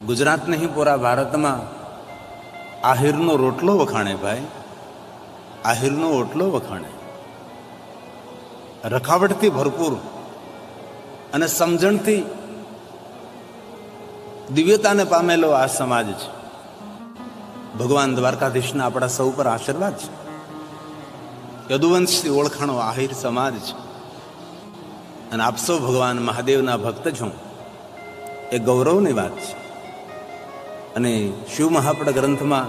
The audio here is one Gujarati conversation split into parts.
ગુજરાત નહીં, પૂરા ભારતમાં આહિરનો રોટલો વખાણે ભાઈ, આહિરનો ઓટલો વખાણે. રખાવટથી ભરપૂર અને સમજણથી દિવ્યતાને પામેલો આ સમાજ છે. ભગવાન દ્વારકાધીશના આપણા સૌ પર આશીર્વાદ છે. યદુવંશથી ઓળખાણો આહિર સમાજ છે અને આપ સૌ ભગવાન મહાદેવના ભક્ત છો એ ગૌરવની વાત છે. અને શિવ મહાપડ ગ્રંથમાં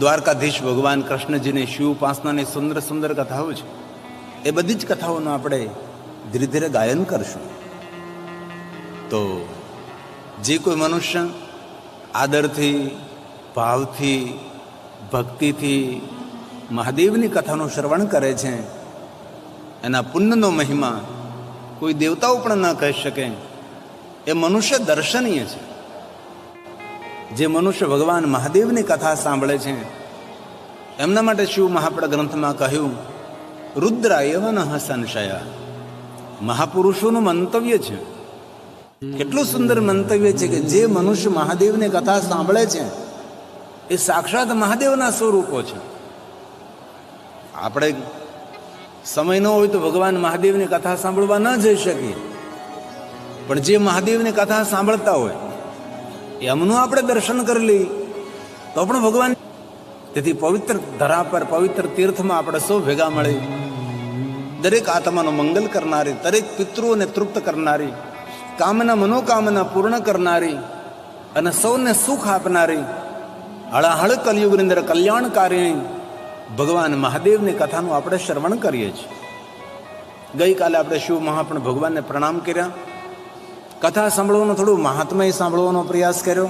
દ્વારકાધીશ ભગવાન કૃષ્ણજીની શિવ ઉપાસનાની સુંદર સુંદર કથાઓ છે. એ બધી જ કથાઓનું આપણે ધીરે ધીરે ગાયન કરશું. તો જે કોઈ મનુષ્ય આદરથી, ભાવથી, ભક્તિથી મહાદેવની કથાનું શ્રવણ કરે છે, એના પુણ્યનો મહિમા કોઈ દેવતાઓ પણ ન કહી શકે. એ મનુષ્ય દર્શનીય છે. જે મનુષ્ય ભગવાન મહાદેવની કથા સાંભળે છે એમના માટે શિવ મહાપડ ગ્રંથમાં કહ્યું, રુદ્રા એવન સંશયા. મહાપુરુષોનું મંતવ્ય છે. કેટલું સુંદર મંતવ્ય છે કે જે મનુષ્ય મહાદેવની કથા સાંભળે છે એ સાક્ષાત મહાદેવના સ્વરૂપો છે. આપણે સમય ન હોય તો ભગવાન મહાદેવની કથા સાંભળવા ન જઈ શકીએ, પણ જે મહાદેવની કથા સાંભળતા હોય એમનું આપણે દર્શન કરી લઈએ તો પણ ભગવાન. તેથી પવિત્ર ધરા પર, પવિત્ર તીર્થમાં આપણે સૌ ભેગા મળી દરેક આત્માનું મંગલ કરનારી, દરેક પિતૃઓને તૃપ્ત કરનારી, કામના મનોકામના પૂર્ણ કરનારી અને સૌને સુખ આપનારી, હળાહળ કલયુગની અંદર કલ્યાણકારી ભગવાન મહાદેવની કથાનું આપણે શ્રવણ કરીએ છીએ. ગઈકાલે આપણે શિવ મહાપણ ભગવાનને પ્રણામ કર્યા, કથા સાંભળવાનો થોડું મહાત્મય સાંભળવાનો પ્રયાસ કર્યો.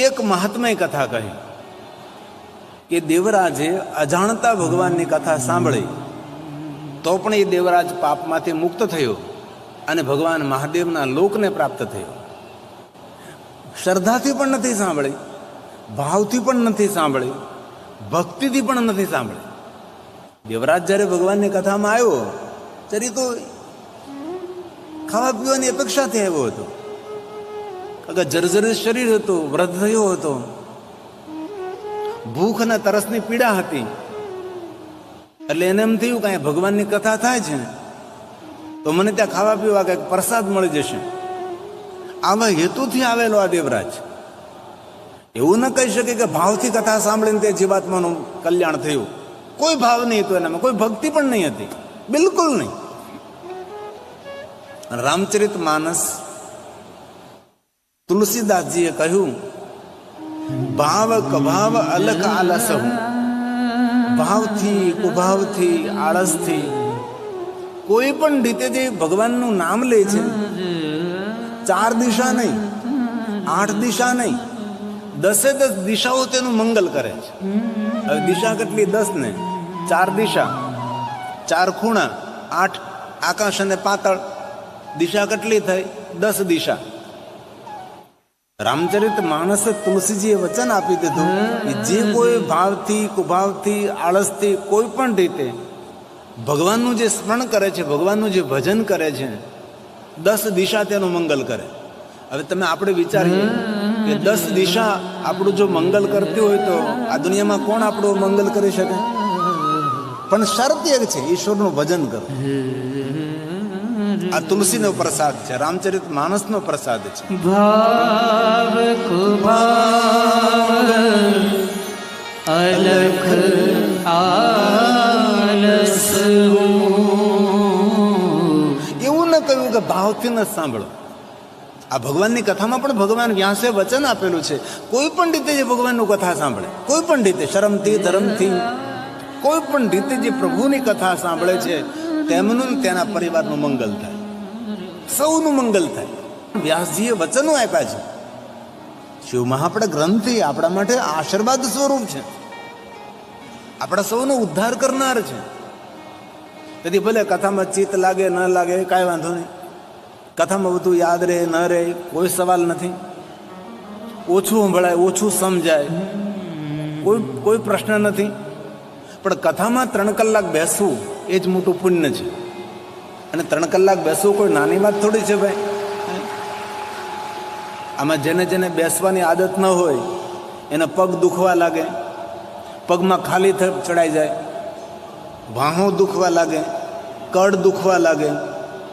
એક મહાત્મય કથા કહી કે દેવરાજે અજાણતા ભગવાનની કથા સાંભળી તો પણ એ દેવરાજ પાપમાંથી મુક્ત થયો અને ભગવાન મહાદેવના લોકને પ્રાપ્ત થયો. શ્રદ્ધાથી પણ નથી સાંભળી, ભાવથી પણ નથી સાંભળી, ભક્તિથી પણ નથી સાંભળી. દેવરાજ જ્યારે ભગવાનની કથામાં આવ્યો ત્યારે તો ખાવા પીવાની અપેક્ષાથી આવ્યો હતો. અગર જર્જરિત શરીર હતું, વૃદ્ધ થયો હતો, ભૂખ અને તરસની પીડા હતી. એટલે એને એમ થયું કે ભગવાનની કથા થાય છે તો મને ત્યાં ખાવા પીવા કંઈક પ્રસાદ મળી જશે. આવા હેતુથી આવેલો આ દેવરાજ. એવું ન કહી શકે કે ભાવથી કથા સાંભળીને તે જીવાત્માનું કલ્યાણ થયું. કોઈ ભાવ નહીં હતો એનામાં, કોઈ ભક્તિ પણ નહીં હતી, બિલકુલ નહીં. રામચરિત માનસ તુલસીદાસજીએ કહ્યું, ભાવ કભાવ અલખ આલસ. ભાવથી, કુભાવથી, આળસથી કોઈ પણ રીતે જે ભગવાનનું નામ લે છે, 4 દિશા નહીં, 8 દિશા નહીં, 10 દિશાઓ તેનું મંગલ કરે છે. હવે દિશા કેટલી? 10 ને 4 દિશા, 4 ખૂણા, 8 આકાશ અને પાતાળ. દિશા કેટલી થઈ? 10 દિશા. રામચરિત માનસે તુલસીજીએ વચન આપી દીધું કે જે કોઈ ભાવથી, કુભાવથી, આળસથી કોઈ પણ રીતે ભગવાનનું જે સ્મરણ કરે છે, ભગવાનનું જે ભજન કરે છે, 10 દિશા તેનું મંગલ કરે. હવે તમે આપણે વિચારીએ કે 10 દિશા આપણું જો મંગલ કરતી હોય તો આ દુનિયામાં કોણ આપણું મંગલ કરી શકે? પણ શરત એક છે, ઈશ્વરનું ભજન કરો. આ તુલસીનો પ્રસાદ છે, રામચરિત માનસનો પ્રસાદ છે. ભાવ કુભાવ અલખ આલસ. એવું ન કહ્યું કે ભાવથી ન સાંભળો. આ ભગવાનની કથામાં પણ ભગવાન વ્યાસે વચન આપેલું છે, કોઈ પણ રીતે જે ભગવાનનું કથા સાંભળે, કોઈ પણ રીતે, શરમથી, ધર્મથી, કોઈ પણ રીતે જે પ્રભુની કથા સાંભળે છે તેમનું તેના પરિવારનું મંગલ થાય, સૌનું મંગલ થાય. વ્યાસજીએ વચનો આપ્યા છે. શિવ મહાપડ ગ્રંથ આપણા માટે આશીર્વાદ સ્વરૂપ છે, આપણા સૌનો ઉદ્ધાર કરનાર છે. તેથી ભલે કથામાં ચિત્ત લાગે ન લાગે કાંઈ વાંધો નહીં, કથામાં બધું યાદ રહે ન રહે કોઈ સવાલ નથી, ઓછું સંભળાય, ઓછું સમજાય, કોઈ પ્રશ્ન નથી. પણ કથામાં 3 કલાક બેસવું એ જ મોટું પુણ્ય છે. અને 3 કલાક બેસવું કોઈ નાની વાત થોડી છે ભાઈ. આમાં જેને જેને બેસવાની આદત ન હોય એને પગ દુખવા લાગે, પગમાં ખાલી ચડાઈ જાય, વાહો દુખવા લાગે, કડ દુખવા લાગે,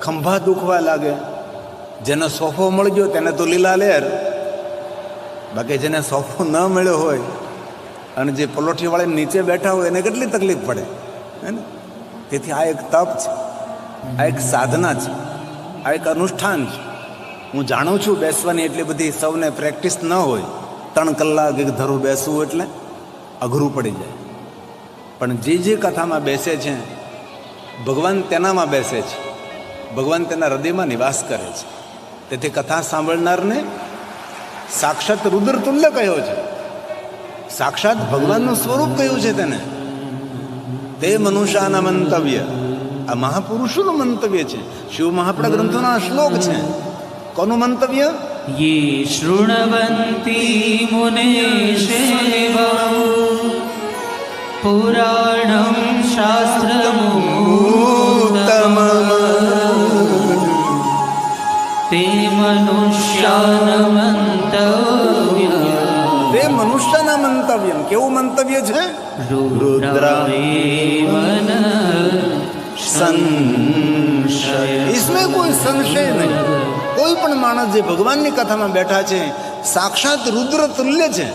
ખંભા દુખવા લાગે. જેને સોફો મળી ગયો તેને તો લીલા લહેર, બાકી જેને સોફો ન મળ્યો હોય અને જે પલોઠીવાળા નીચે બેઠા હોય એને કેટલી તકલીફ પડે હે ને. તેથી આ એક તપ છે, આ એક સાધના છે, આ એક અનુષ્ઠાન છે. હું જાણું છું બેસવાની એટલી બધી સૌને પ્રેક્ટિસ ન હોય, 3 કલાક એક ધરું બેસવું એટલે અઘરું પડી જાય. પણ જે કથામાં બેસે છે ભગવાન તેનામાં બેસે છે, ભગવાન તેના હૃદયમાં નિવાસ કરે છે. તેથી કથા સાંભળનારને સાક્ષાત રુદ્ર તુલ્ય કહ્યો છે, સાક્ષાત ભગવાનનું સ્વરૂપ કહ્યું છે તેને. તે મનુષ્યના મંતવ્ય, આ મહાપુરુષોનું મંતવ્ય છે. શિવ મહાપડા ગ્રંથોના શ્લોક છે. કોનું મંતવ્ય? યે શૃણવંતી મુનેશેવં પુરાણં શાસ્ત્રમુત્તમં તે મનુષ્યાન મંતવ્ય. તે મનુષ્યના મંતવ્ય. કેવું મંતવ્ય છે? રુદ્રાએવન સંશય. इसमें કોઈ સંશય નહીં. કોઈ પણ માણસ જે ભગવાનની કથામાં બેઠા છે સાક્ષાત રુદ્ર તુલ્ય છે.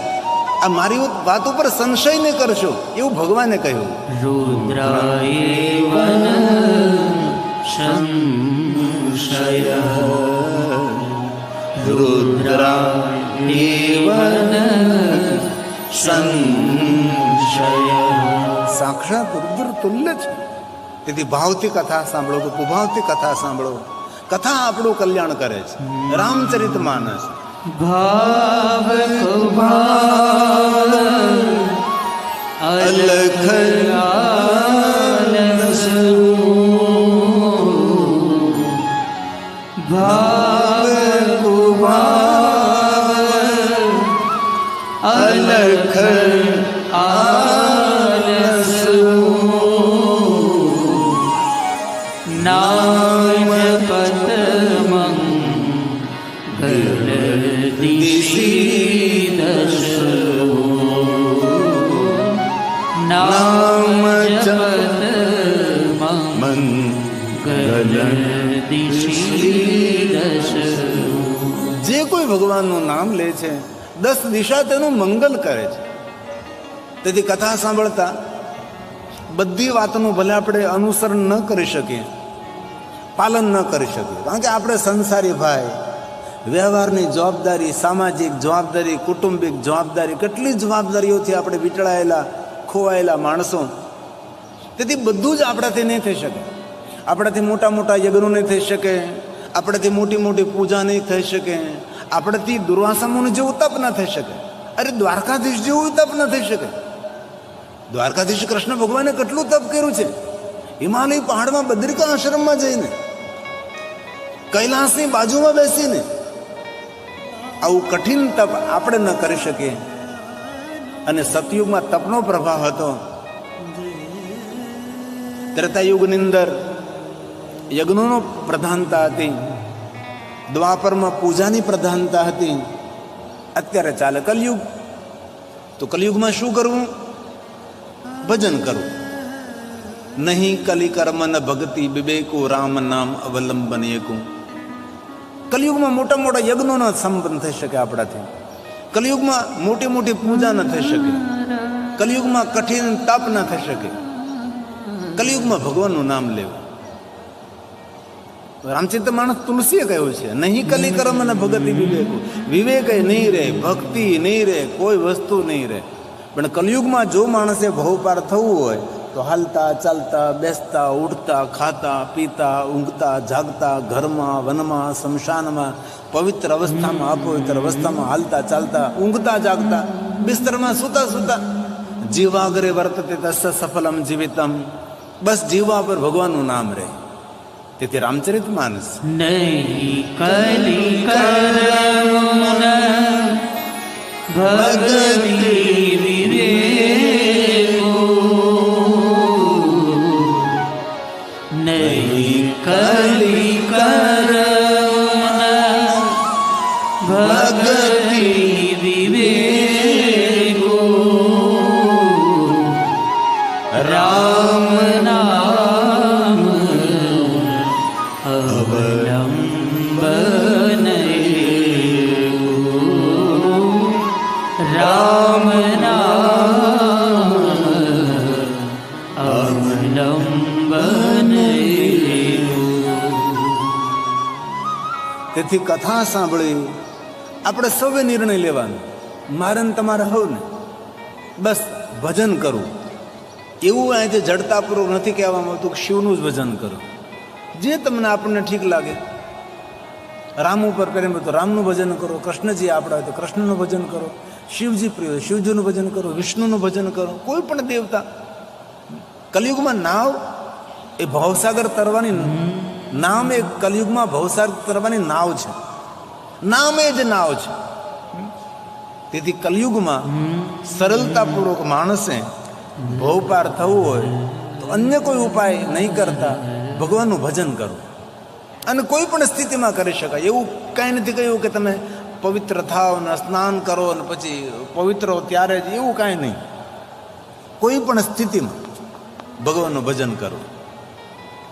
આ મારી વાત ઉપર સંશય નહીં કરશો એવું ભગવાને કહ્યું. રુદ્રાએવન સંશય. રુદ્રાએવન સંશય. સાક્ષાત રુદ્ર તુલ્ય છે. તેથી ભાવથી કથા સાંભળો તો કુભાવથી કથા સાંભળો. કથા આપણું કલ્યાણ કરે છે. રામચરિત માનસ ભાવ કુભાવ અલખ ભાવ કુભાવ અલખ નામ પતમં દિશી દશો. નામ પતમં દિશી દશો. જે કોઈ ભગવાનનું નામ લે છે 10 દિશા તેનું મંગલ કરે છે. તેથી કથા સાંભળતા બધી વાતનું ભલે આપણે અનુસરણ ન કરી શકીએ, પાલન ન કરી શકીએ, કારણ કે આપણે સંસારી ભાઈ, વ્યવહારની જવાબદારી, સામાજિક જવાબદારી, કુટુંબિક જવાબદારી, કેટલી જવાબદારીઓથી આપણે વીંટળાયેલા ખોવાયેલા માણસો. તેથી બધું જ આપણાથી નહીં થઈ શકે. આપણાથી મોટા મોટા યજ્ઞો નહીં થઈ શકે, આપણાથી મોટી મોટી પૂજા નહીં થઈ શકે, આપણાથી દુર્વાસા મુનિ જેવું તપ ન થઈ શકે. અરે દ્વારકાધીશ જેવું તપ ન થઈ શકે. દ્વારકાધીશ કૃષ્ણ ભગવાને કેટલું તપ કર્યું છે. હિમાલય પહાડમાં બદ્રિકા આશ્રમમાં જઈને, કૈલાસની બાજુમાં બેસીને આવું કઠિન તપ આપણે ન કરી શકીએ. અને સતયુગમાં તપનો પ્રભાવ હતો. ત્રેતાયુગની અંદર યજ્ઞોનો પ્રધાનતા હતી, દ્વાપરમાં પૂજાની પ્રધાનતા હતી. અત્યારે ચાલે કલયુગ, તો કલયુગમાં શું કરવું? ભજન કરવું. નહીં કલી કર્મ ન ભક્તિ વિવેકો રામ નામ અવલંબન એકું. કલયુગમાં મોટા મોટા યજ્ઞોનો સંપન્ન થઈ શકે આપણાથી. કલયુગમાં મોટી મોટી પૂજા ન થઈ શકે. કલયુગમાં કઠિન તપ ન થઈ શકે. કલયુગમાં ભગવાનનું નામ લેવું. રામચરિત માનસ તુલસીએ કહ્યું છે, નહીં કલી કર્મ ન ભગતિ વિવેકો. વિવેક નહીં રહે, ભક્તિ નહીં રહે, કોઈ વસ્તુ નહીં રહે. પણ કલયુગમાં જો માણસે ભવપાર થવું હોય તો હાલતા ચાલતા, બેસતા, ઉઠતા, ખાતા, પીતા, ઊંઘતા, જાગતા, ઘરમાં, વનમાં, શમશાનમાં, પવિત્ર અવસ્થામાં, અપવિત્ર અવસ્થામાં, હાલતા ચાલતા, ઊંઘતા જાગતા, બિસ્તરમાં સૂતા સૂતા, જીવાગ્રે વર્તતે તસ્ય સફલમ જીવિતમ. બસ જીવવા પર ભગવાનનું નામ રહે. તેથી રામચરિત માનસ નહીં કલી કર્મ ભગતિ વિવેકો. નહીં કલી કર્મ ભગતિ વિવેકો રામ નામ અવલંબન રામ નામ અવલંબન તેથી કથા સાંભળી આપણે સૌએ નિર્ણય લેવાનો, મારે ને તમારે હવને બસ ભજન કરવું. એવું અહીંથી જડતાપૂર્વક નથી કહેવામાં આવતું કે શિવનું જ ભજન કરો. જે તમને આપણને ઠીક લાગે, રામ ઉપર પ્રેમ હોય તો રામનું ભજન કરો, કૃષ્ણજી આપણા હોય તો કૃષ્ણનું ભજન કરો, શિવજી પ્રિય હોય શિવજીનું ભજન કરો, વિષ્ણુનું ભજન કરો, કોઈ પણ દેવતા. કલિયુગમાં નાવ એ ભવસાગર તરવાની, નામ એ કલિયુગમાં ભવસાગર તરવાની નાવ છે, નામ એ જ નાવ છે. તેથી કલિયુગમાં સરળતાપૂર્વક માણસે ભવપાર થવું હોય તો અન્ય કોઈ ઉપાય નહીં કરતા ભગવાનનું ભજન કરો. અને કોઈ પણ સ્થિતિમાં કરી શકાય. એવું કાંઈ નથી કહ્યું કે તમે પવિત્ર થાવ ને સ્નાન કરો ને પછી પવિત્ર હો ત્યારે જ, એવું કાંઈ નહીં. કોઈ પણ સ્થિતિમાં ભગવાનનું ભજન કરો.